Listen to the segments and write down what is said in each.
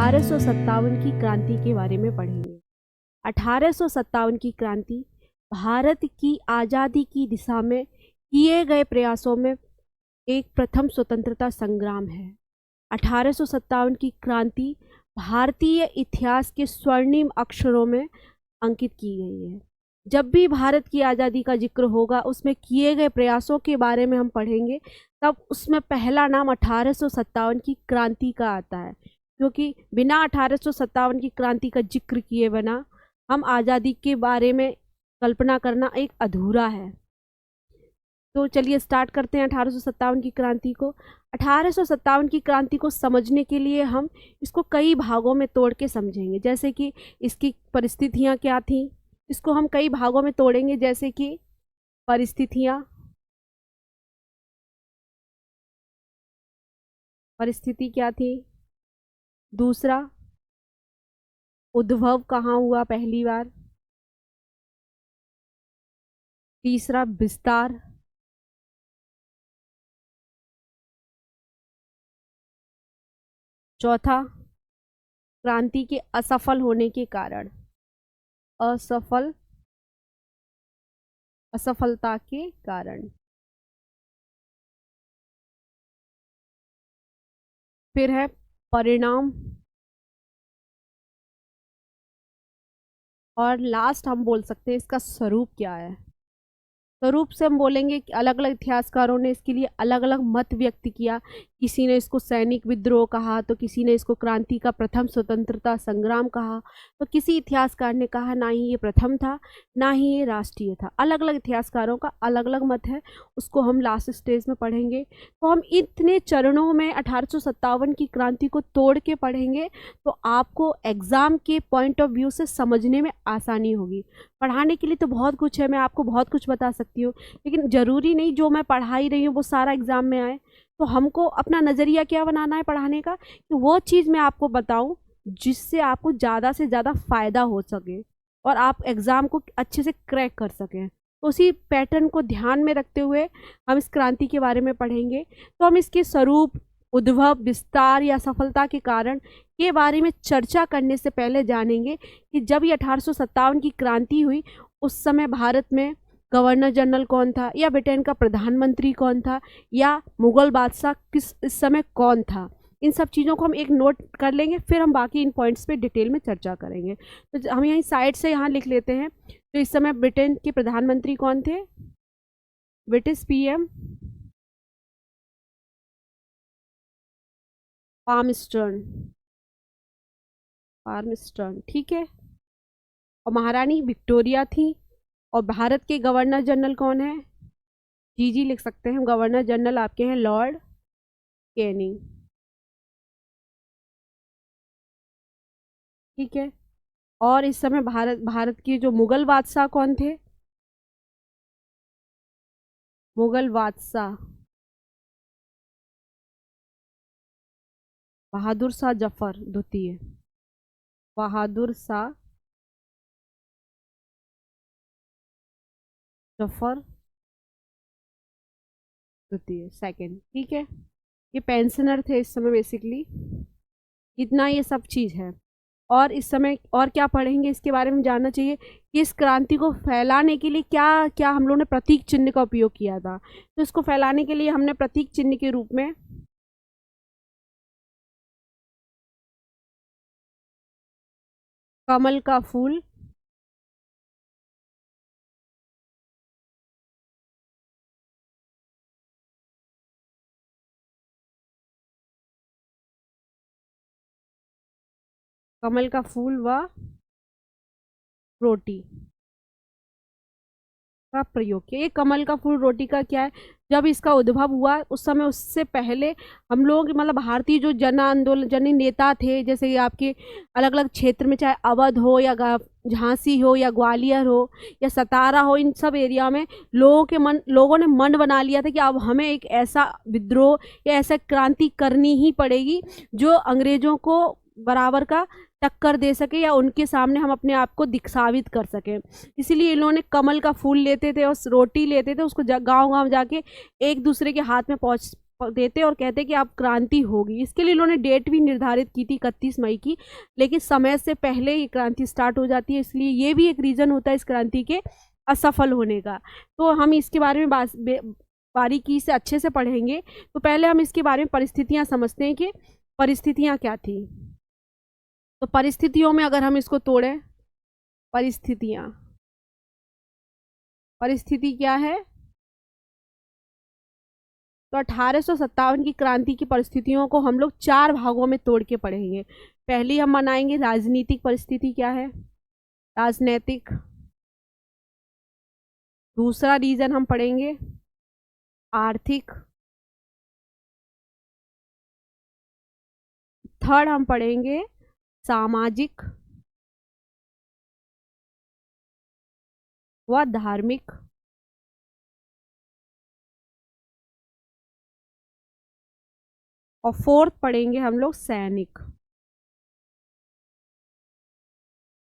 1857 की क्रांति के बारे में पढ़ेंगे। 1857 की क्रांति भारत की आज़ादी की दिशा में किए गए प्रयासों में एक प्रथम स्वतंत्रता संग्राम है। 1857 की क्रांति भारतीय इतिहास के स्वर्णिम अक्षरों में अंकित की गई है। जब भी भारत की आज़ादी का जिक्र होगा, उसमें किए गए प्रयासों के बारे में हम पढ़ेंगे, तब उसमें पहला नाम 1857 की क्रांति का आता है, क्योंकि बिना 1857 की क्रांति का जिक्र किए बिना हम आज़ादी के बारे में कल्पना करना एक अधूरा है। तो चलिए स्टार्ट करते हैं 1857 की क्रांति को। 1857 की क्रांति को समझने के लिए हम इसको कई भागों में तोड़ के समझेंगे, जैसे कि इसकी परिस्थितियाँ क्या थीं। इसको हम कई भागों में तोड़ेंगे, जैसे कि परिस्थिति क्या थी, दूसरा उद्भव कहाँ हुआ पहली बार, तीसरा विस्तार, चौथा क्रांति के असफल होने के कारण, असफलता के कारण, फिर है परिणाम, और लास्ट हम बोल सकते हैं इसका स्वरूप क्या है। स्वरूप से हम बोलेंगे कि अलग अलग इतिहासकारों ने इसके लिए अलग अलग मत व्यक्त किया। किसी ने इसको सैनिक विद्रोह कहा, तो किसी ने इसको क्रांति का प्रथम स्वतंत्रता संग्राम कहा, तो किसी इतिहासकार ने कहा ना ही ये प्रथम था, ना ही ये राष्ट्रीय था। अलग अलग इतिहासकारों का अलग अलग मत है, उसको हम लास्ट स्टेज में पढ़ेंगे। तो हम इतने चरणों में 1857 की क्रांति को तोड़ के पढ़ेंगे, तो आपको एग्ज़ाम के पॉइंट ऑफ व्यू से समझने में आसानी होगी। पढ़ाने के लिए तो बहुत कुछ है, मैं आपको बहुत कुछ बता सकती हूँ, लेकिन ज़रूरी नहीं जो मैं पढ़ा ही रही हूँ वो सारा एग्ज़ाम में आए। तो हमको अपना नज़रिया क्या बनाना है पढ़ाने का, कि वो चीज़ मैं आपको बताऊँ जिससे आपको ज़्यादा से ज़्यादा फ़ायदा हो सके और आप एग्ज़ाम को अच्छे से क्रैक कर सकें। तो उसी पैटर्न को ध्यान में रखते हुए हम इस क्रांति के बारे में पढ़ेंगे। तो हम इसके स्वरूप, उद्भव, विस्तार या सफलता के कारण के बारे में चर्चा करने से पहले जानेंगे कि जब ये 1857 की क्रांति हुई, उस समय भारत में गवर्नर जनरल कौन था, या ब्रिटेन का प्रधानमंत्री कौन था, या मुगल बादशाह किस इस समय कौन था। इन सब चीज़ों को हम एक नोट कर लेंगे, फिर हम बाकी इन पॉइंट्स पे डिटेल में चर्चा करेंगे। तो हम यहीं साइड से यहाँ लिख लेते हैं। तो इस समय ब्रिटेन के प्रधानमंत्री कौन थे, ब्रिटिश पीएम पार्मस्टर्न, ठीक है। और महारानी विक्टोरिया थी। और भारत के गवर्नर जनरल कौन है, जी लिख सकते हैं। गवर्नर जनरल आपके हैं लॉर्ड कैनिंग, ठीक है। और इस समय भारत के जो मुगल बादशाह कौन थे, मुगल बादशाह बहादुर शाह जफर द्वितीय, बहादुर शाह जफर द्वितीय, सेकंड, ठीक है। ये पेंशनर थे इस समय बेसिकली। इतना ये सब चीज़ है। और इस समय और क्या पढ़ेंगे इसके बारे में जानना चाहिए कि इस क्रांति को फैलाने के लिए क्या क्या हम लोगों ने प्रतीक चिन्ह का उपयोग किया था। तो इसको फैलाने के लिए हमने प्रतीक चिन्ह के रूप में कमल का फूल, कमल का फूल व रोटी का प्रयोग किया। ये कमल का फूल रोटी का क्या है, जब इसका उद्भव हुआ उस समय, उससे पहले हम लोग मतलब भारतीय जो जन आंदोलन जन नेता थे, जैसे कि आपके अलग अलग क्षेत्र में, चाहे अवध हो या झांसी हो या ग्वालियर हो या सतारा हो, इन सब एरिया में लोगों ने मन बना लिया था कि अब हमें एक ऐसा विद्रोह या ऐसा क्रांति करनी ही पड़ेगी जो अंग्रेजों को बराबर का टक्कर दे सके, या उनके सामने हम अपने आप को दिखावित कर सकें। इसीलिए इन्होंने कमल का फूल लेते थे और रोटी लेते थे, उसको गांव गांव जाके एक दूसरे के हाथ में देते और कहते कि अब क्रांति होगी। इसके लिए इन्होंने डेट भी निर्धारित की थी 31 मई की, लेकिन समय से पहले ये क्रांति स्टार्ट हो जाती है, इसलिए ये भी एक रीज़न होता है इस क्रांति के असफल होने का। तो हम इसके बारे में बारीकी से अच्छे से पढ़ेंगे। तो पहले हम इसके बारे में परिस्थितियाँ समझते हैं कि परिस्थितियाँ क्या थी। तो परिस्थितियों में अगर हम इसको तोड़ें, परिस्थितियाँ, परिस्थिति क्या है? तो 1857 की क्रांति की परिस्थितियों को हम लोग 4 भागों में तोड़ के पढ़ेंगे। पहली हम मनाएंगे राजनीतिक परिस्थिति क्या है, राजनीतिक। दूसरा रीजन हम पढ़ेंगे आर्थिक। थर्ड हम पढ़ेंगे सामाजिक व धार्मिक। और फोर्थ पढ़ेंगे हम लोग सैनिक।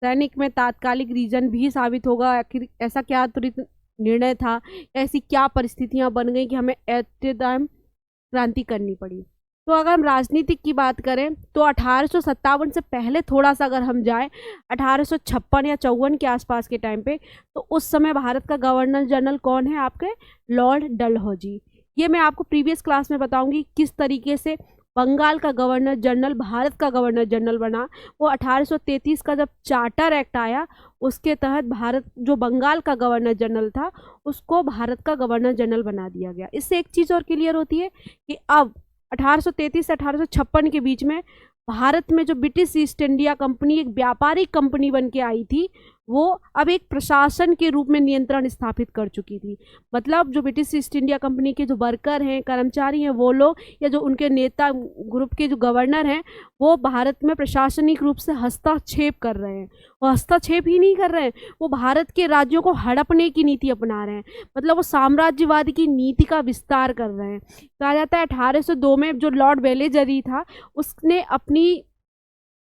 सैनिक में तात्कालिक रीजन भी साबित होगा, आखिर ऐसा क्या त्वरित निर्णय था, ऐसी क्या परिस्थितियां बन गई कि हमें एट द टाइम क्रांति करनी पड़ी। तो अगर हम राजनीतिक की बात करें तो 1857 से पहले थोड़ा सा अगर हम जाएं 1856 या 54 के आसपास के टाइम पे, तो उस समय भारत का गवर्नर जनरल कौन है? आपके लॉर्ड डलहौजी। ये मैं आपको प्रीवियस क्लास में बताऊंगी किस तरीके से बंगाल का गवर्नर जनरल भारत का गवर्नर जनरल बना। वो 1833 का जब चार्टर एक्ट आया, उसके तहत भारत जो बंगाल का गवर्नर जनरल था उसको भारत का गवर्नर जनरल बना दिया गया। इससे एक चीज़ और क्लियर होती है कि अब 1833 से 1856 के बीच में भारत में जो ब्रिटिश ईस्ट इंडिया कंपनी एक व्यापारिक कंपनी बन के आई थी, वो अब एक प्रशासन के रूप में नियंत्रण स्थापित कर चुकी थी। मतलब जो ब्रिटिश ईस्ट इंडिया कंपनी के जो वर्कर हैं, कर्मचारी हैं, वो लोग या जो उनके नेता ग्रुप के जो गवर्नर हैं, वो भारत में प्रशासनिक रूप से हस्तक्षेप कर रहे हैं। वो हस्तक्षेप ही नहीं कर रहे हैं, वो भारत के राज्यों को हड़पने की नीति अपना रहे हैं। मतलब वो साम्राज्यवाद की नीति का विस्तार कर रहे हैं। कहा जाता है 1802 में जो लॉर्ड वेलेजरी था, उसने अपनी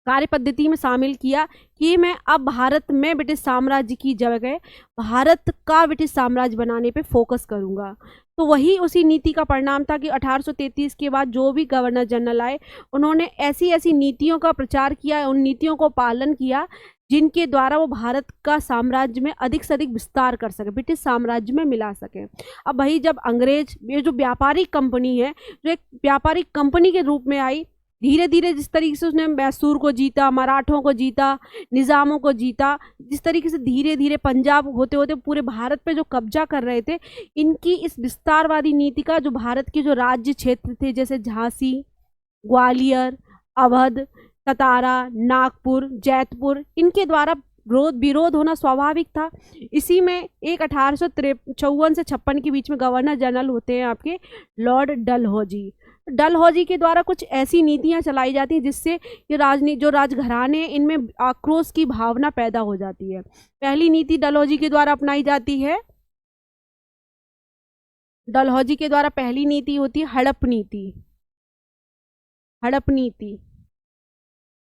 कार्य पद्धति में शामिल किया कि मैं अब भारत में ब्रिटिश साम्राज्य की जगह भारत का ब्रिटिश साम्राज्य बनाने पे फोकस करूंगा। तो वही उसी नीति का परिणाम था कि 1833 के बाद जो भी गवर्नर जनरल आए, उन्होंने ऐसी ऐसी नीतियों का प्रचार किया, उन नीतियों को पालन किया जिनके द्वारा वो भारत का साम्राज्य में अधिक से अधिक विस्तार कर सके, ब्रिटिश साम्राज्य में मिला सके। अब वही जब अंग्रेज, ये जो व्यापारिक कंपनी है, जो एक व्यापारिक कंपनी के रूप में आई, धीरे धीरे जिस तरीके से उसने मैसूर को जीता, मराठों को जीता, निज़ामों को जीता, जिस तरीके से धीरे धीरे पंजाब होते होते पूरे भारत पे जो कब्जा कर रहे थे, इनकी इस विस्तारवादी नीति का जो भारत के जो राज्य क्षेत्र थे जैसे झांसी, ग्वालियर, अवध, सतारा, नागपुर, जैतपुर, इनके द्वारा विरोध होना स्वाभाविक था। इसी में एक 1854 से 56 के बीच में गवर्नर जनरल होते हैं आपके लॉर्ड डलहौजी। डलहौजी के द्वारा कुछ ऐसी नीतियां चलाई जाती हैं जिससे ये जो राजघराने हैं, इनमें आक्रोश की भावना पैदा हो जाती है। पहली नीति डलहौजी के द्वारा अपनाई जाती है, डलहौजी के द्वारा पहली नीति होती है हड़प नीति। हड़प नीति,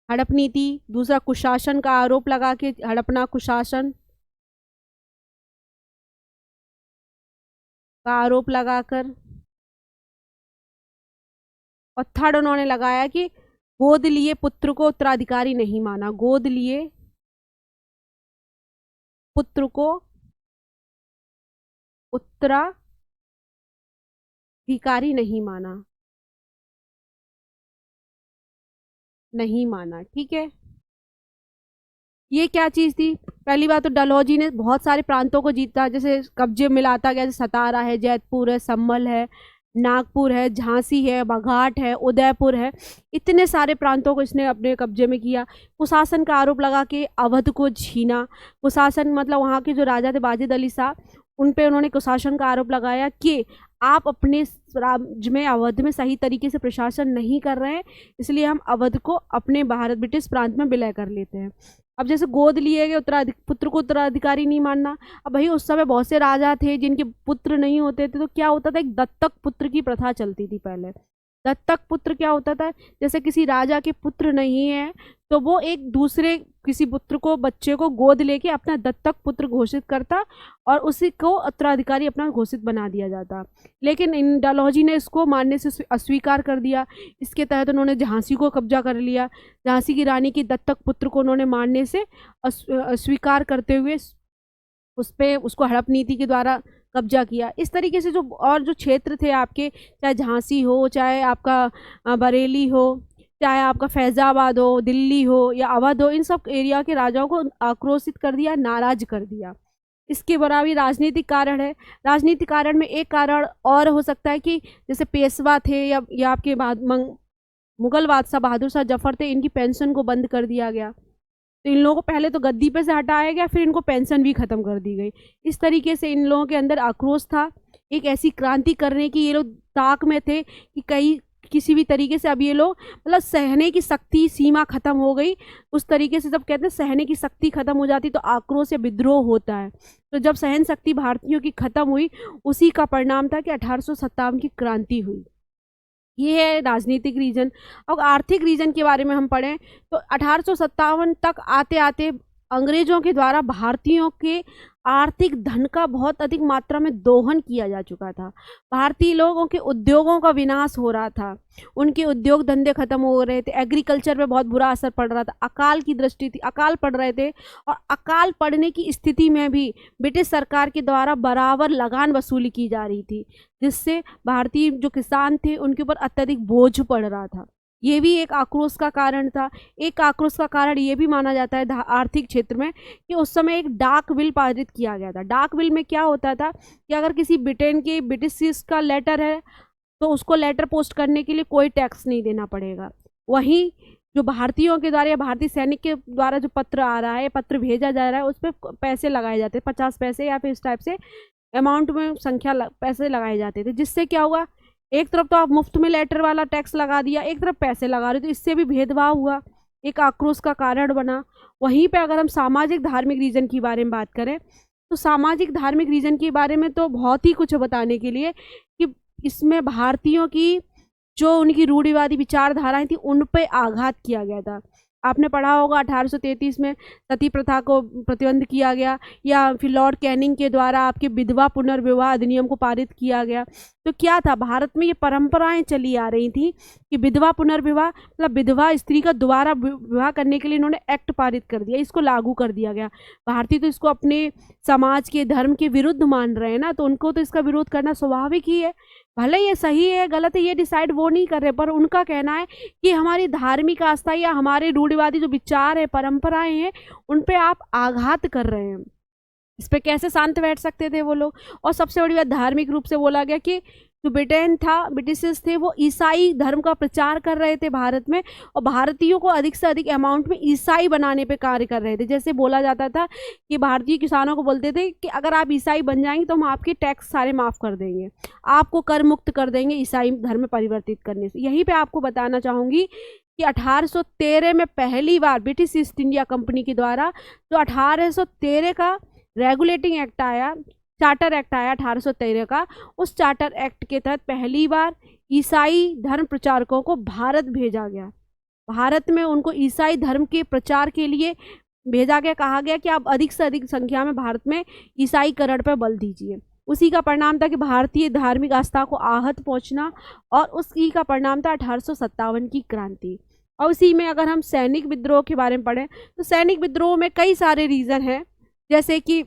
हड़प नीति। दूसरा कुशासन का आरोप लगा के हड़पना, कुशासन का आरोप लगाकर। और थर्ड उन्होंने लगाया कि गोद लिए पुत्र को उत्तराधिकारी नहीं माना, गोद लिए पुत्र को उत्तराधिकारी नहीं माना, नहीं माना। ठीक है, ये क्या चीज थी? पहली बात तो डलहौजी ने बहुत सारे प्रांतों को जीता, जैसे कब्जे मिलाता गया, जैसे सतारा है, जैतपुर है, संभल है, नागपुर है, झांसी है, बाघाट है, उदयपुर है, इतने सारे प्रांतों को इसने अपने कब्जे में किया। कुशासन का आरोप लगा के अवध को छीना। कुशासन मतलब वहाँ के जो राजा थे वाजिद अली शाह, उन पे उन्होंने कुशासन का आरोप लगाया कि आप अपने राज्य में अवध में सही तरीके से प्रशासन नहीं कर रहे हैं, इसलिए हम अवध को अपने भारत ब्रिटिश प्रांत में विलय कर लेते हैं। अब जैसे गोद लिए गए पुत्र को उत्तराधिकारी नहीं मानना। अब भाई उस समय बहुत से राजा थे जिनके पुत्र नहीं होते थे, तो क्या होता था, एक दत्तक पुत्र की प्रथा चलती थी पहले। दत्तक पुत्र क्या होता था, जैसे किसी राजा के पुत्र नहीं है तो वो एक दूसरे किसी पुत्र को, बच्चे को गोद लेके अपना दत्तक पुत्र घोषित करता और उसी को उत्तराधिकारी अपना घोषित बना दिया जाता। लेकिन इन डलहौजी ने इसको मानने से अस्वीकार कर दिया। इसके तहत उन्होंने झांसी को कब्जा कर लिया। झांसी की रानी की दत्तक पुत्र को उन्होंने मानने से अस्वीकार करते हुए उस पे उसको हड़प नीति के द्वारा कब्जा किया। इस तरीके से जो क्षेत्र थे आपके, चाहे झांसी हो, चाहे आपका बरेली हो, चाहे आपका फैज़ाबाद हो, दिल्ली हो या अवध हो, इन सब एरिया के राजाओं को आक्रोशित कर दिया, नाराज कर दिया। इसके बराबर राजनीतिक कारण है। राजनीतिक कारण में एक कारण और हो सकता है कि जैसे पेशवा थे या आपके बाद मुगल बादशाह बहादुर शाह जफर थे, इनकी पेंशन को बंद कर दिया गया। तो इन लोगों को पहले तो गद्दी पे से हटाया गया, फिर इनको पेंशन भी ख़त्म कर दी गई। इस तरीके से इन लोगों के अंदर आक्रोश था, एक ऐसी क्रांति करने की ये लोग ताक में थे कि किसी भी तरीके से अब ये लोग मतलब सहने की शक्ति सीमा ख़त्म हो गई। उस तरीके से जब कहते हैं सहने की शक्ति ख़त्म हो जाती तो आक्रोश या विद्रोह होता है। तो जब सहन शक्ति भारतीयों की ख़त्म हुई, उसी का परिणाम था कि 1857 की क्रांति हुई। ये है राजनीतिक रीजन। और आर्थिक रीजन के बारे में हम पढ़ें तो 1857 तक आते आते अंग्रेजों के द्वारा भारतीयों के आर्थिक धन का बहुत अधिक मात्रा में दोहन किया जा चुका था। भारतीय लोगों के उद्योगों का विनाश हो रहा था, उनके उद्योग धंधे खत्म हो रहे थे, एग्रीकल्चर पे बहुत बुरा असर पड़ रहा था, अकाल की दृष्टि थी, अकाल पड़ रहे थे। और अकाल पड़ने की स्थिति में भी ब्रिटिश सरकार के द्वारा बराबर लगान वसूली की जा रही थी, जिससे भारतीय जो किसान थे उनके ऊपर अत्यधिक बोझ पड़ रहा था। ये भी एक आक्रोश का कारण था। एक आक्रोश का कारण ये भी माना जाता है आर्थिक क्षेत्र में कि उस समय एक डाक बिल पारित किया गया था। डाक बिल में क्या होता था कि अगर किसी ब्रिटेन के ब्रिटिश का लेटर है तो उसको लेटर पोस्ट करने के लिए कोई टैक्स नहीं देना पड़ेगा। वहीं जो भारतीयों के द्वारा या भारतीय सैनिक के द्वारा जो पत्र आ रहा है, पत्र भेजा जा रहा है, उस पर पैसे लगाए जाते हैं, 50 पैसे या फिर इस टाइप से अमाउंट में पैसे लगाए जाते थे। जिससे क्या हुआ, एक तरफ तो आप मुफ्त में लेटर वाला टैक्स लगा दिया, एक तरफ पैसे लगा रहे, तो इससे भी भेदभाव हुआ, एक आक्रोश का कारण बना। वहीं पे अगर हम सामाजिक धार्मिक रीजन की बारे में बात करें तो सामाजिक धार्मिक रीजन के बारे में तो बहुत ही कुछ बताने के लिए कि इसमें भारतीयों की जो उनकी रूढ़िवादी विचारधाराएं थी उन पे आघात किया गया था। आपने पढ़ा होगा 1833 में सती प्रथा को प्रतिबंध किया गया, या फिर लॉर्ड कैनिंग के द्वारा आपके विधवा पुनर्विवाह अधिनियम को पारित किया गया। तो क्या था, भारत में ये परंपराएं चली आ रही थी कि विधवा पुनर्विवाह मतलब विधवा स्त्री का दोबारा विवाह करने के लिए इन्होंने एक्ट पारित कर दिया, इसको लागू कर दिया गया। भारतीय तो इसको अपने समाज के धर्म के विरुद्ध मान रहे हैं ना, तो उनको तो इसका विरोध करना स्वाभाविक ही है। भले ये सही है गलत है ये डिसाइड वो नहीं कर रहे, पर उनका कहना है कि हमारी धार्मिक आस्था या हमारे रूढ़िवादी जो विचार है, परंपराएं हैं, उन पे आप आघात कर रहे हैं। इस पे कैसे शांत बैठ सकते थे वो लोग। और सबसे बड़ी बात, धार्मिक रूप से बोला गया कि जो ब्रिटेन था, ब्रिटिशर्स थे, वो ईसाई धर्म का प्रचार कर रहे थे भारत में, और भारतीयों को अधिक से अधिक अमाउंट में ईसाई बनाने पे कार्य कर रहे थे। जैसे बोला जाता था कि भारतीय किसानों को बोलते थे कि अगर आप ईसाई बन जाएंगे तो हम आपके टैक्स सारे माफ़ कर देंगे, आपको कर मुक्त कर देंगे ईसाई धर्म में परिवर्तित करने से। यहीं पर आपको बताना चाहूँगी कि 1813 में पहली बार ब्रिटिश ईस्ट इंडिया कंपनी के द्वारा जो 1813 का रेगुलेटिंग एक्ट आया, चार्टर एक्ट आया 1813 का, उस चार्टर एक्ट के तहत पहली बार ईसाई धर्म प्रचारकों को भारत भेजा गया। भारत में उनको ईसाई धर्म के प्रचार के लिए भेजा गया, कहा गया कि आप अधिक से अधिक संख्या में भारत में ईसाईकरण पर बल दीजिए। उसी का परिणाम था कि भारतीय धार्मिक आस्था को आहत पहुंचना, और उसी का परिणाम था 1857 की क्रांति। और उसी में अगर हम सैनिक विद्रोह के बारे में पढ़ें तो सैनिक विद्रोह में कई सारे रीज़न हैं। जैसे कि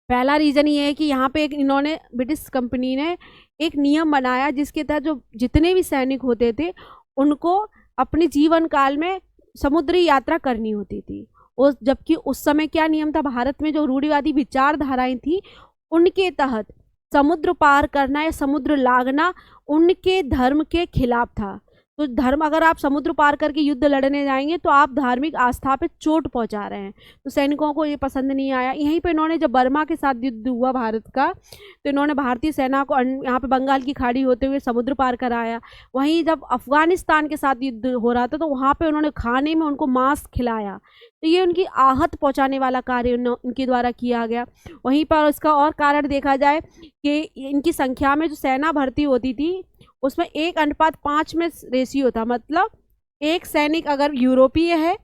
पहला रीज़न ये है कि यहाँ पे इन्होंने ब्रिटिश कंपनी ने एक नियम बनाया जिसके तहत जो जितने भी सैनिक होते थे उनको अपने जीवन काल में समुद्री यात्रा करनी होती थी। जबकि उस समय क्या नियम था, भारत में जो रूढ़िवादी विचारधाराएं थी उनके तहत समुद्र पार करना या समुद्र लागना उनके धर्म के खिलाफ था। तो धर्म, अगर आप समुद्र पार करके युद्ध लड़ने जाएंगे तो आप धार्मिक आस्था पे चोट पहुंचा रहे हैं। तो सैनिकों को ये पसंद नहीं आया। यहीं पे इन्होंने जब बर्मा के साथ युद्ध हुआ भारत का, तो इन्होंने भारतीय सेना को यहाँ पे बंगाल की खाड़ी होते हुए समुद्र पार कराया। वहीं जब अफगानिस्तान के साथ युद्ध हो रहा था तो वहाँ पर उन्होंने खाने में उनको मांस खिलाया। तो ये उनकी आहत पहुँचाने वाला कार्य इनके द्वारा किया गया। वहीं पर इसका और कारण देखा जाए कि इनकी संख्या में जो सेना भर्ती होती थी उसमें 1:5 में रेशियो था, मतलब एक सैनिक अगर यूरोपीय है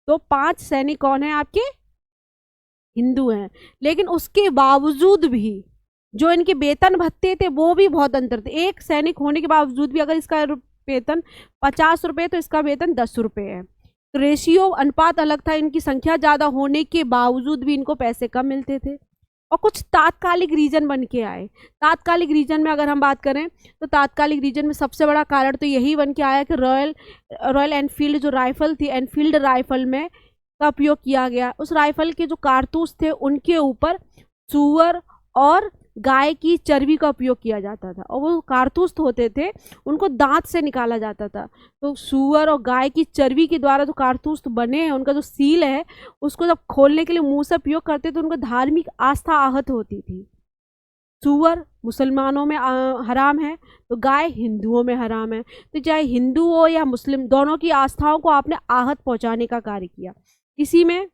तो 5 सैनिक कौन है आपके, हिंदू हैं। लेकिन उसके बावजूद भी जो इनके वेतन भत्ते थे वो भी बहुत अंतर थे। एक सैनिक होने के बावजूद भी अगर इसका वेतन 50 रुपये तो इसका वेतन 10 रुपये है। रेशियो अनुपात अलग था, इनकी संख्या ज़्यादा होने के बावजूद भी इनको पैसे कम मिलते थे। और कुछ तात्कालिक रीजन बन के आए। तात्कालिक रीजन में अगर हम बात करें तो तात्कालिक रीजन में सबसे बड़ा कारण तो यही बन के आया कि रॉयल एनफील्ड जो राइफल थी, एनफील्ड राइफल में का उपयोग किया गया। उस राइफल के जो कारतूस थे उनके ऊपर सूअर और गाय की चर्बी का उपयोग किया जाता था, और वो कारतूस होते थे उनको दांत से निकाला जाता था। तो सूअर और गाय की चर्बी के द्वारा जो कारतूस बने हैं उनका जो सील है उसको जब खोलने के लिए मुंह से उपयोग करते तो उनको धार्मिक आस्था आहत होती थी। सूअर मुसलमानों में हराम है तो गाय हिंदुओं में हराम है। तो चाहे हिंदू हो या मुस्लिम, दोनों की आस्थाओं को आपने आहत पहुंचाने का कार्य किया। इसी में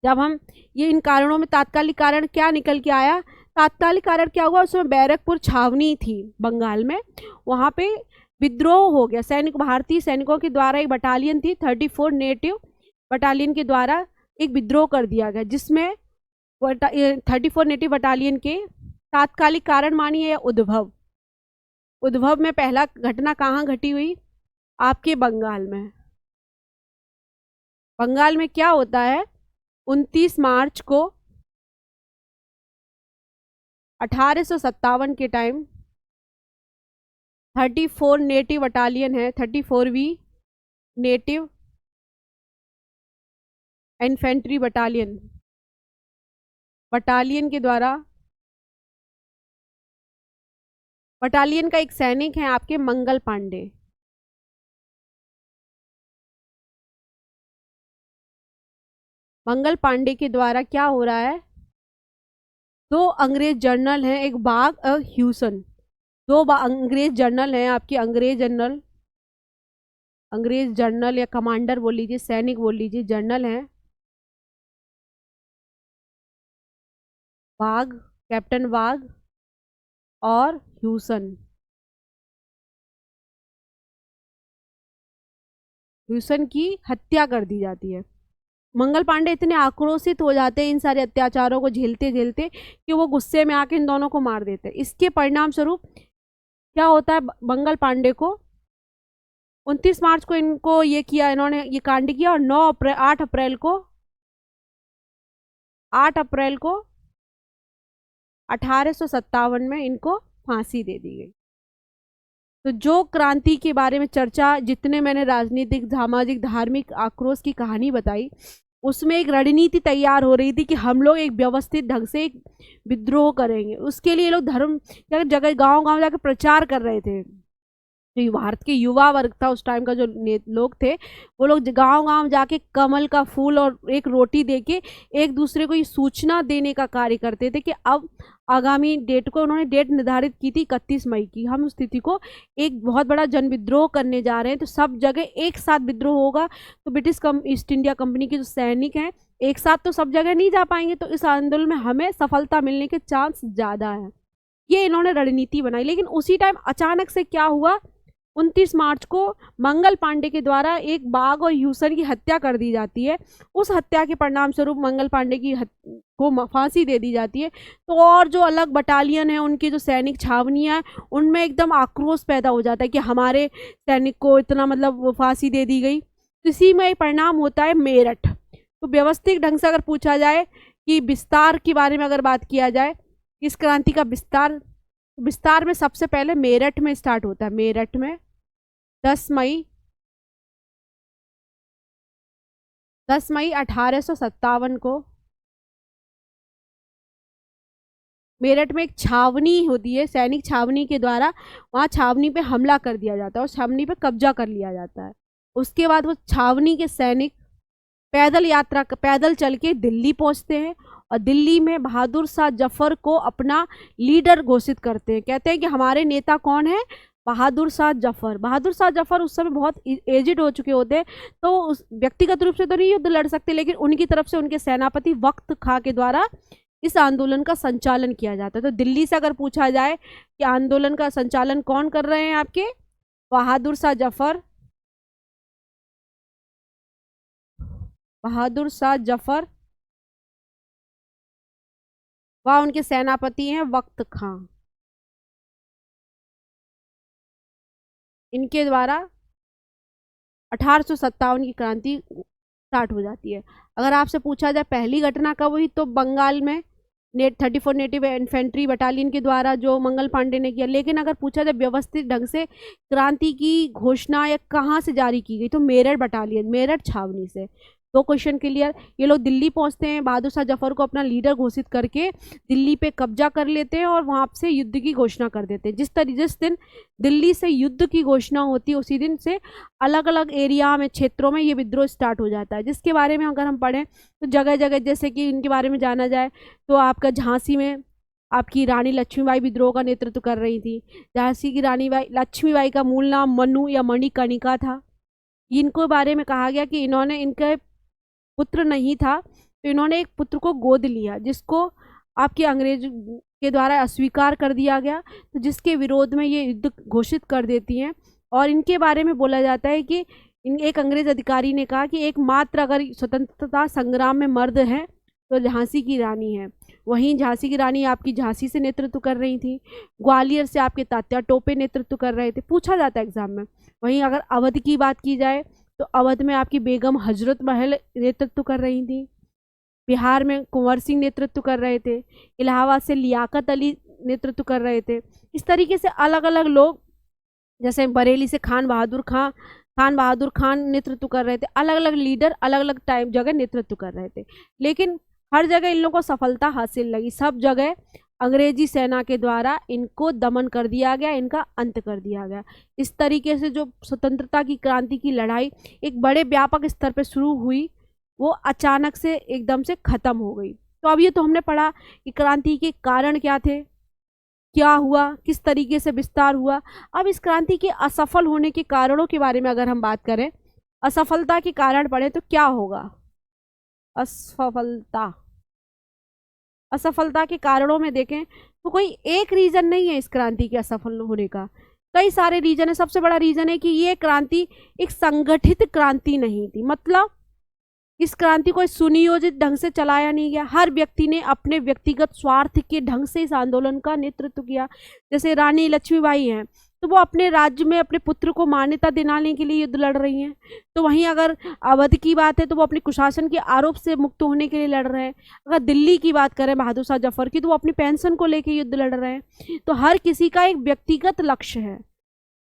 जब हम ये इन कारणों में तात्कालिक कारण क्या निकल के आया, तात्कालिक कारण क्या हुआ, उसमें बैरकपुर छावनी थी बंगाल में, वहाँ पे विद्रोह हो गया। सैनिक, भारतीय सैनिकों के द्वारा एक बटालियन थी 34 नेटिव बटालियन के द्वारा एक विद्रोह कर दिया गया, जिसमें 34 नेटिव बटालियन के तात्कालिक कारण मानिए उद्भव। उद्भव में पहला घटना कहाँ घटी हुई, आपके बंगाल में। बंगाल में क्या होता है, 29 मार्च को 1857 के टाइम 34 नेटिव बटालियन है, 34वीं नेटिव इन्फेंट्री बटालियन के द्वारा, बटालियन का एक सैनिक है आपके मंगल पांडे। मंगल पांडे के द्वारा क्या हो रहा है, 2 अंग्रेज जनरल हैं, एक बाग और ह्यूसन, 2 अंग्रेज जनरल हैं आपके, अंग्रेज जनरल या कमांडर बोल लीजिए, सैनिक बोल लीजिए, जनरल हैं बाग, कैप्टन बाग और ह्यूसन की हत्या कर दी जाती है। मंगल पांडे इतने आक्रोशित हो जाते हैं इन सारे अत्याचारों को झेलते झेलते कि वो गुस्से में आके इन दोनों को मार देते हैं। इसके परिणाम स्वरूप क्या होता है, मंगल पांडे को 29 मार्च को इनको ये किया, इन्होंने ये कांड किया, और 8 अप्रैल को 1857 में इनको फांसी दे दी गई। तो जो क्रांति के बारे में चर्चा, जितने मैंने राजनीतिक, सामाजिक, धार्मिक आक्रोश की कहानी बताई, उसमें एक रणनीति तैयार हो रही थी कि हम लोग एक व्यवस्थित ढंग से एक विद्रोह करेंगे। उसके लिए लोग धर्म जगह गांव-गांव जाकर प्रचार कर रहे थे। जो भारत के युवा वर्ग था उस टाइम का, जो लोग थे, वो लोग गांव-गांव जाके कमल का फूल और एक रोटी देके एक दूसरे को ये सूचना देने का कार्य करते थे कि अब आगामी डेट को, उन्होंने डेट निर्धारित की थी 31 मई की, हम उस तिथि को एक बहुत बड़ा जन विद्रोह करने जा रहे हैं, तो सब जगह एक साथ विद्रोह होगा। तो ब्रिटिश ईस्ट इंडिया कंपनी के जो सैनिक हैं एक साथ तो सब जगह नहीं जा पाएंगे, तो इस आंदोलन में हमें सफलता मिलने के चांस ज़्यादा है। ये इन्होंने रणनीति बनाई। लेकिन उसी टाइम अचानक से क्या हुआ, 29 मार्च को मंगल पांडे के द्वारा एक बाग और ह्यूसन की हत्या कर दी जाती है। उस हत्या के परिणाम स्वरूप मंगल पांडे की को फांसी दे दी जाती है। तो और जो अलग बटालियन है, उनकी जो सैनिक छावनियाँ, उनमें एकदम आक्रोश पैदा हो जाता है कि हमारे सैनिक को इतना मतलब फांसी दे दी गई। इसी में परिणाम होता है मेरठ। तो व्यवस्थित ढंग से अगर पूछा जाए कि विस्तार के बारे में अगर बात किया जाए, इस क्रांति का विस्तार में सबसे पहले मेरठ में स्टार्ट होता है। मेरठ में 10 मई 1857 को मेरठ में एक छावनी होती है, सैनिक छावनी के द्वारा वहाँ छावनी पे हमला कर दिया जाता है और छावनी पे कब्जा कर लिया जाता है। उसके बाद वो छावनी के सैनिक पैदल चल के दिल्ली पहुँचते हैं और दिल्ली में बहादुर शाह जफर को अपना लीडर घोषित करते हैं। कहते हैं कि हमारे नेता कौन है, बहादुर शाह जफर। बहादुर शाह जफर उस समय बहुत एजिड हो चुके होते हैं, तो उस व्यक्तिगत रूप से तो नहीं युद्ध लड़ सकते, लेकिन उनकी तरफ से उनके सेनापति वक्त खां के द्वारा इस आंदोलन का संचालन किया जाता है। तो दिल्ली से अगर पूछा जाए कि आंदोलन का संचालन कौन कर रहे हैं, आपके बहादुर शाह जफर, बहादुर शाह जफर व उनके सेनापति हैं वक्त खां। इनके द्वारा 1857 की क्रांति स्टार्ट हो जाती है। अगर आपसे पूछा जाए पहली घटना कब हुई, तो बंगाल में 34 नेटिव इन्फेंट्री बटालियन के द्वारा जो मंगल पांडे ने किया। लेकिन अगर पूछा जाए व्यवस्थित ढंग से क्रांति की घोषणा या कहाँ से जारी की गई, तो मेरठ बटालियन, मेरठ छावनी से। दो क्वेश्चन क्लियर। ये लोग दिल्ली पहुंचते हैं, बहादुर शाह जफर को अपना लीडर घोषित करके दिल्ली पे कब्जा कर लेते हैं और वहां से युद्ध की घोषणा कर देते हैं। जिस दिन दिल्ली से युद्ध की घोषणा होती है, उसी दिन से अलग अलग एरिया में, क्षेत्रों में ये विद्रोह स्टार्ट हो जाता है, जिसके बारे में अगर हम पढ़ें तो जगह जगह, जैसे कि इनके बारे में जाना जाए तो आपका झांसी में आपकी रानी लक्ष्मीबाई विद्रोह का नेतृत्व कर रही थी। झांसी की रानी लक्ष्मीबाई का मूल नाम मनु या मणिकर्णिका था। इनको बारे में कहा गया कि इन्होंने, इनके पुत्र नहीं था तो इन्होंने एक पुत्र को गोद लिया, जिसको आपके अंग्रेज के द्वारा अस्वीकार कर दिया गया, तो जिसके विरोध में ये युद्ध घोषित कर देती हैं। और इनके बारे में बोला जाता है कि एक अंग्रेज अधिकारी ने कहा कि एकमात्र अगर स्वतंत्रता संग्राम में मर्द है तो झांसी की रानी है। वहीं झांसी की रानी आपकी झांसी से नेतृत्व कर रही थी, ग्वालियर से आपके तात्या टोपे नेतृत्व कर रहे थे, पूछा जाता है एग्जाम में। वहीं अगर अवध की बात की जाए तो अवध में आपकी बेगम हजरत महल नेतृत्व कर रही थी, बिहार में कुंवर सिंह नेतृत्व कर रहे थे, इलाहाबाद से लियाकत अली नेतृत्व कर रहे थे। इस तरीके से अलग अलग लोग, जैसे बरेली से खान बहादुर खान नेतृत्व कर रहे थे। अलग अलग लीडर अलग अलग टाइम जगह नेतृत्व कर रहे थे, लेकिन हर जगह इन लोगों को सफलता हासिल लगी। सब जगह अंग्रेजी सेना के द्वारा इनको दमन कर दिया गया, इनका अंत कर दिया गया। इस तरीके से जो स्वतंत्रता की क्रांति की लड़ाई एक बड़े व्यापक स्तर पर शुरू हुई, वो अचानक से एकदम से खत्म हो गई। तो अब ये तो हमने पढ़ा कि क्रांति के कारण क्या थे, क्या हुआ, किस तरीके से विस्तार हुआ। अब इस क्रांति के असफल होने के कारणों के बारे में अगर हम बात करें, असफलता के कारण पढ़े तो क्या होगा। असफलता के कारणों में देखें तो कोई एक रीजन नहीं है इस क्रांति के असफल होने का, कई सारे रीजन है। सबसे बड़ा रीजन है कि ये क्रांति एक संगठित क्रांति नहीं थी। मतलब इस क्रांति को सुनियोजित ढंग से चलाया नहीं गया, हर व्यक्ति ने अपने व्यक्तिगत स्वार्थ के ढंग से इस आंदोलन का नेतृत्व किया। जैसे रानी लक्ष्मीबाई हैं, तो वो अपने राज्य में अपने पुत्र को मान्यता दिलाने के लिए युद्ध लड़ रही हैं। तो वहीं अगर अवध की बात है तो वो अपने कुशासन के आरोप से मुक्त होने के लिए लड़ रहे हैं। अगर दिल्ली की बात करें बहादुर शाह जफर की, तो वो अपनी पेंशन को लेकर युद्ध लड़ रहे हैं। तो हर किसी का एक व्यक्तिगत लक्ष्य है।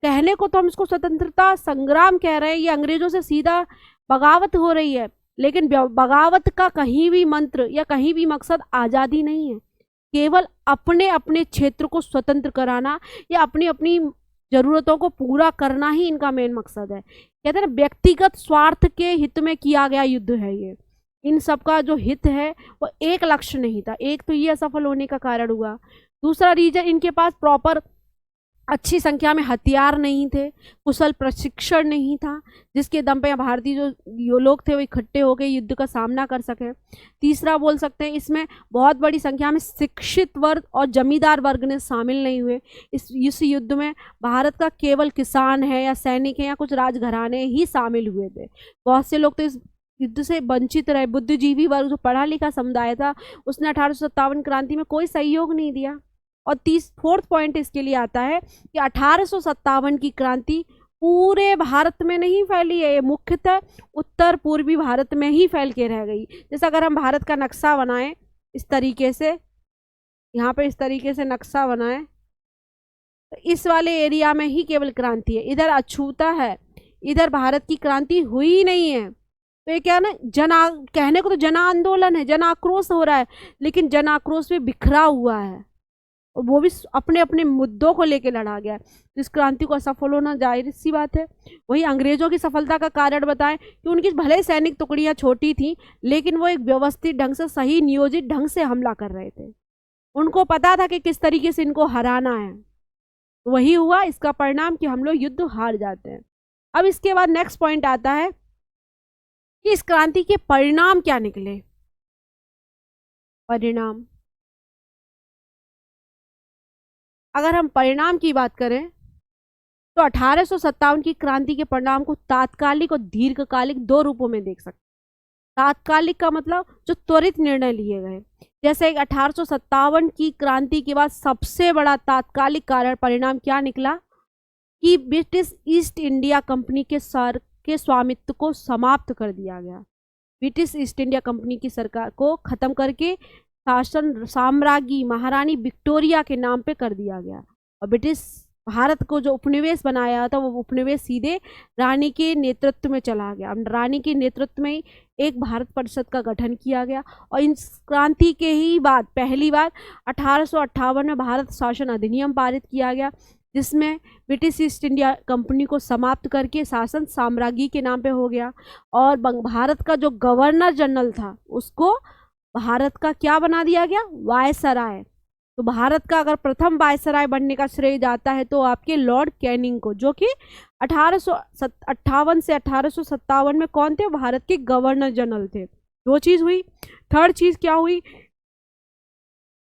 कहने को तो हम इसको स्वतंत्रता संग्राम कह रहे हैं, ये अंग्रेजों से सीधा बगावत हो रही है, लेकिन बगावत का कहीं भी मंत्र या कहीं भी मकसद आज़ादी नहीं है। केवल अपने अपने क्षेत्र को स्वतंत्र कराना या अपनी अपनी जरूरतों को पूरा करना ही इनका मेन मकसद है। कहते हैं ना, व्यक्तिगत स्वार्थ के हित में किया गया युद्ध है ये। इन सब का जो हित है वो एक लक्ष्य नहीं था। एक तो ये असफल होने का कारण हुआ। दूसरा रीजन, इनके पास प्रॉपर अच्छी संख्या में हथियार नहीं थे, कुशल प्रशिक्षण नहीं था, जिसके दम पे भारतीय जो लोग थे वो इकट्ठे होकर युद्ध का सामना कर सके। तीसरा बोल सकते हैं, इसमें बहुत बड़ी संख्या में शिक्षित वर्ग और जमींदार वर्ग ने शामिल नहीं हुए। इस युद्ध में भारत का केवल किसान है या सैनिक है या कुछ राजघराने ही शामिल हुए थे। बहुत से लोग तो इस युद्ध से वंचित रहे। बुद्धिजीवी वर्ग, जो पढ़ा लिखा समुदाय था, उसने 1857 क्रांति में कोई सहयोग नहीं दिया। और फोर्थ पॉइंट इसके लिए आता है कि 1857 की क्रांति पूरे भारत में नहीं फैली है, ये मुख्यतः उत्तर पूर्वी भारत में ही फैल के रह गई। जैसे अगर हम भारत का नक्शा बनाएं इस तरीके से, यहाँ पे इस तरीके से नक्शा बनाएं, तो इस वाले एरिया में ही केवल क्रांति है, इधर अछूता है, इधर भारत की क्रांति हुई नहीं है। तो ये क्या है ना, कहने को तो जन आंदोलन है, जन आक्रोश हो रहा है, लेकिन जन आक्रोश में बिखरा हुआ है, और वो भी अपने अपने मुद्दों को लेकर लड़ा गया है। इस क्रांति को असफल होना जाहिर सी बात है। वही अंग्रेजों की सफलता का कारण बताएं कि उनकी भले सैनिक टुकड़ियां छोटी थी, लेकिन वो एक व्यवस्थित ढंग से, सही नियोजित ढंग से हमला कर रहे थे। उनको पता था कि किस तरीके से इनको हराना है। वही हुआ इसका परिणाम कि हम लोग युद्ध हार जाते हैं। अब इसके बाद नेक्स्ट पॉइंट आता है कि इस क्रांति के परिणाम क्या निकले। परिणाम अगर हम परिणाम की बात करें तो 1857 की क्रांति के परिणाम को तात्कालिक और दीर्घकालिक दो रूपों में देख सकते हैं। तात्कालिक का मतलब जो त्वरित निर्णय लिए गए, जैसे 1857 की क्रांति के बाद सबसे बड़ा तात्कालिक कारण परिणाम क्या निकला कि ब्रिटिश ईस्ट इंडिया कंपनी के स्वामित्व को समाप्त कर दिया गया। ब्रिटिश ईस्ट इंडिया कंपनी की सरकार को खत्म करके शासन साम्राज्ञी महारानी विक्टोरिया के नाम पे कर दिया गया, और ब्रिटिश भारत को जो उपनिवेश बनाया था वो उपनिवेश सीधे रानी के नेतृत्व में चला गया। रानी के नेतृत्व में एक भारत परिषद का गठन किया गया, और इन क्रांति के ही बाद पहली बार 1858 में भारत शासन अधिनियम पारित किया गया, जिसमें ब्रिटिश ईस्ट इंडिया कंपनी को समाप्त करके शासन साम्राज्ञी के नाम पे हो गया। और भारत का जो गवर्नर जनरल था उसको भारत का क्या बना दिया गया, वायसराय। तो भारत का अगर प्रथम वायसराय बनने का श्रेय जाता है तो आपके लॉर्ड कैनिंग को, जो कि 1858 से 1857 में कौन थे, भारत के गवर्नर जनरल थे। दो चीज हुई। थर्ड चीज क्या हुई,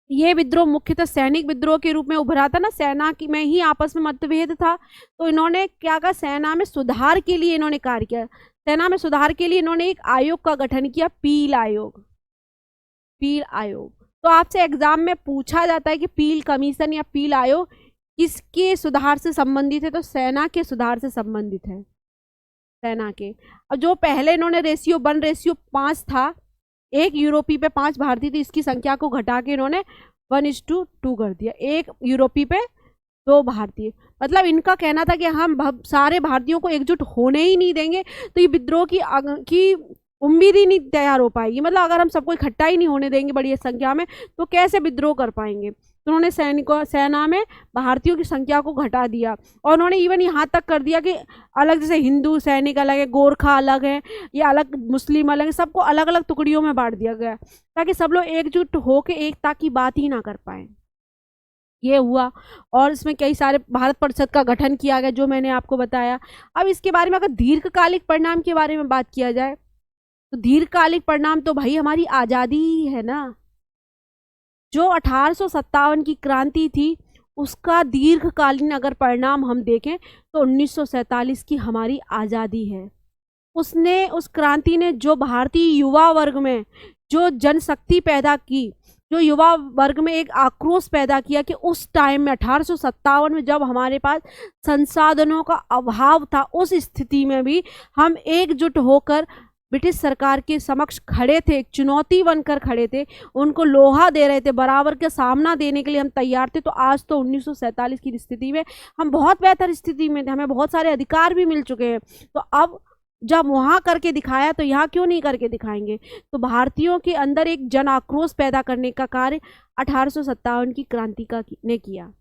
ये विद्रोह मुख्यतः सैनिक विद्रोह के रूप में उभरा था ना, सेना की में ही आपस में मतभेद था, तो इन्होंने क्या कहा, सेना में सुधार के लिए इन्होंने कार्य किया। सेना में सुधार के लिए इन्होंने एक आयोग का गठन किया, पील आयोग। पील आयोग, तो आपसे एग्जाम में पूछा जाता है कि पील कमीशन या पील आयोग किसके सुधार से संबंधित है, तो सेना के सुधार से संबंधित है, सेना के। और जो पहले इन्होंने रेशियो 1:5 था, एक यूरोपी पे 5 भारतीय, तो इसकी संख्या को घटा के इन्होंने 1:2 कर दिया, एक यूरोपी पे 2 भारतीय। मतलब इनका कहना था कि हम सारे भारतीयों को एकजुट होने ही नहीं देंगे तो ये विद्रोह की उम्मीद ही नहीं तैयार हो पाएगी। मतलब अगर हम सबको इकट्ठा ही नहीं होने देंगे बड़ी संख्या में तो कैसे विद्रोह कर पाएंगे। तो उन्होंने सेना में भारतीयों की संख्या को घटा दिया, और उन्होंने इवन यहाँ तक कर दिया कि अलग, जैसे हिंदू सैनिक अलग है, गोरखा अलग है, या अलग मुस्लिम अलग है, सबको अलग अलग टुकड़ियों में बांट दिया गया ताकि सब लोग एकजुट होकर एकता की बात ही ना कर पाए। ये हुआ, और इसमें कई सारे भारत परिषद का गठन किया गया जो मैंने आपको बताया। अब इसके बारे में अगर दीर्घकालिक परिणाम के बारे में बात किया जाए तो दीर्घकालिक परिणाम तो भाई हमारी आज़ादी ही है ना। जो 1857 की क्रांति थी उसका दीर्घकालीन अगर परिणाम हम देखें तो 1947 की हमारी आज़ादी है। उस क्रांति ने जो भारतीय युवा वर्ग में जो जनशक्ति पैदा की, जो युवा वर्ग में एक आक्रोश पैदा किया कि उस टाइम में 1857 में जब हमारे पास संसाधनों का अभाव था, उस स्थिति में भी हम एकजुट होकर ब्रिटिश सरकार के समक्ष खड़े थे, एक चुनौती बनकर खड़े थे, उनको लोहा दे रहे थे, बराबर का सामना देने के लिए हम तैयार थे। तो आज तो 1947 की स्थिति में हम बहुत बेहतर स्थिति में थे, हमें बहुत सारे अधिकार भी मिल चुके हैं। तो अब जब वहाँ करके दिखाया तो यहाँ क्यों नहीं करके दिखाएंगे। तो भारतीयों के अंदर एक जन आक्रोश पैदा करने का कार्य 1857 की क्रांति ने किया।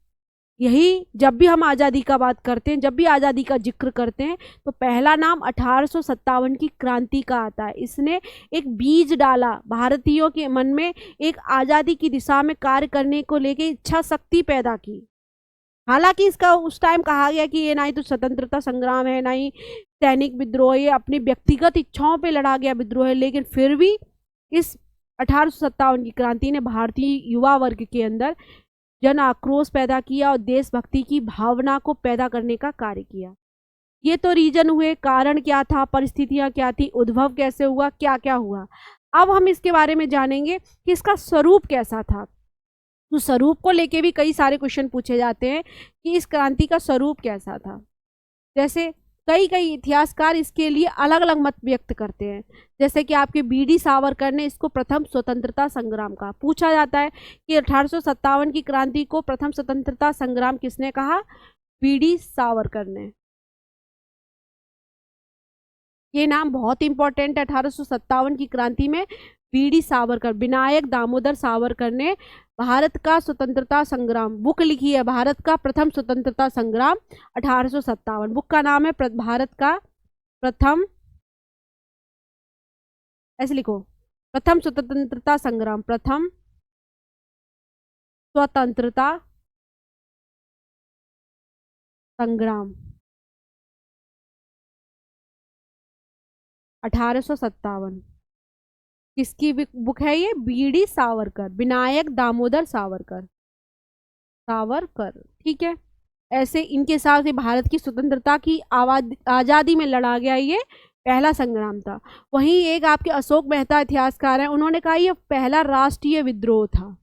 यही जब भी हम आज़ादी का बात करते हैं, जब भी आज़ादी का जिक्र करते हैं तो पहला नाम 1857 की क्रांति का आता है। इसने एक बीज डाला भारतीयों के मन में, एक आज़ादी की दिशा में कार्य करने को लेके इच्छा शक्ति पैदा की। हालांकि इसका उस टाइम कहा गया कि ये ना ही तो स्वतंत्रता संग्राम है, ना ही सैनिक विद्रोह, ये अपनी व्यक्तिगत इच्छाओं पे लड़ा गया विद्रोह है, लेकिन फिर भी इस 1857 की क्रांति ने भारतीय युवा वर्ग के अंदर जन आक्रोश पैदा किया और देशभक्ति की भावना को पैदा करने का कार्य किया। ये तो रीजन हुए, कारण क्या था, परिस्थितियां क्या थी, उद्भव कैसे हुआ, क्या क्या हुआ। अब हम इसके बारे में जानेंगे कि इसका स्वरूप कैसा था। तो स्वरूप को लेके भी कई सारे क्वेश्चन पूछे जाते हैं कि इस क्रांति का स्वरूप कैसा था। जैसे कई इतिहासकार इसके लिए अलग अलग मत व्यक्त करते हैं। जैसे कि आपके बीडी सावरकर ने इसको प्रथम स्वतंत्रता संग्राम कहा। पूछा जाता है कि 1857 की क्रांति को प्रथम स्वतंत्रता संग्राम किसने कहा, बीडी सावरकर ने। ये नाम बहुत इंपॉर्टेंट है। 1857 की क्रांति में बीडी सावरकर, विनायक दामोदर सावरकर ने भारत का स्वतंत्रता संग्राम बुक लिखी है, भारत का प्रथम स्वतंत्रता संग्राम 1857। बुक का नाम है भारत का प्रथम, ऐसे लिखो, प्रथम स्वतंत्रता संग्राम, प्रथम स्वतंत्रता संग्राम 1857। किसकी बुक है ये, बीडी सावरकर, विनायक दामोदर सावरकर। सावरकर, ठीक है। ऐसे इनके साथ ही भारत की स्वतंत्रता की आवाज आज़ादी में लड़ा गया ये पहला संग्राम था। वहीं एक आपके अशोक मेहता इतिहासकार हैं, उन्होंने कहा ये पहला राष्ट्रीय विद्रोह था,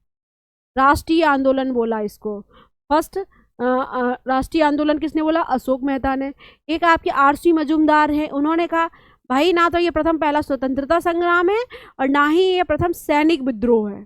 राष्ट्रीय आंदोलन बोला इसको। फर्स्ट राष्ट्रीय आंदोलन किसने बोला? अशोक मेहता ने। एक आपके आरसी मजूमदार हैं, उन्होंने कहा भाई ना तो ये प्रथम पहला स्वतंत्रता संग्राम है और ना ही ये प्रथम सैनिक विद्रोह है।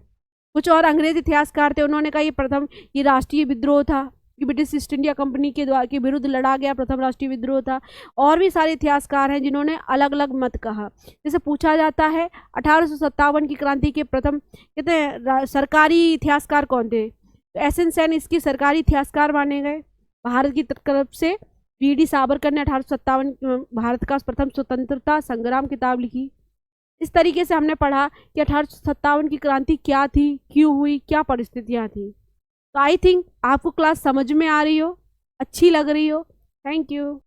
कुछ और अंग्रेज इतिहासकार थे, उन्होंने कहा ये राष्ट्रीय विद्रोह था, कि ब्रिटिश ईस्ट इंडिया कंपनी के विरुद्ध लड़ा गया प्रथम राष्ट्रीय विद्रोह था। और भी सारे इतिहासकार हैं जिन्होंने अलग अलग मत कहा। जैसे पूछा जाता है 1857 की क्रांति के प्रथम कहते हैं सरकारी इतिहासकार कौन थे, तो एस.एन. सेन इसकी सरकारी इतिहासकार माने गए। भारत की तरफ से वी.डी. सावरकर ने 1857 भारत का प्रथम स्वतंत्रता संग्राम किताब लिखी। इस तरीके से हमने पढ़ा कि 1857 की क्रांति क्या थी, क्यों हुई, क्या परिस्थितियां थी। तो आई थिंक आपको क्लास समझ में आ रही हो, अच्छी लग रही हो। Thank you.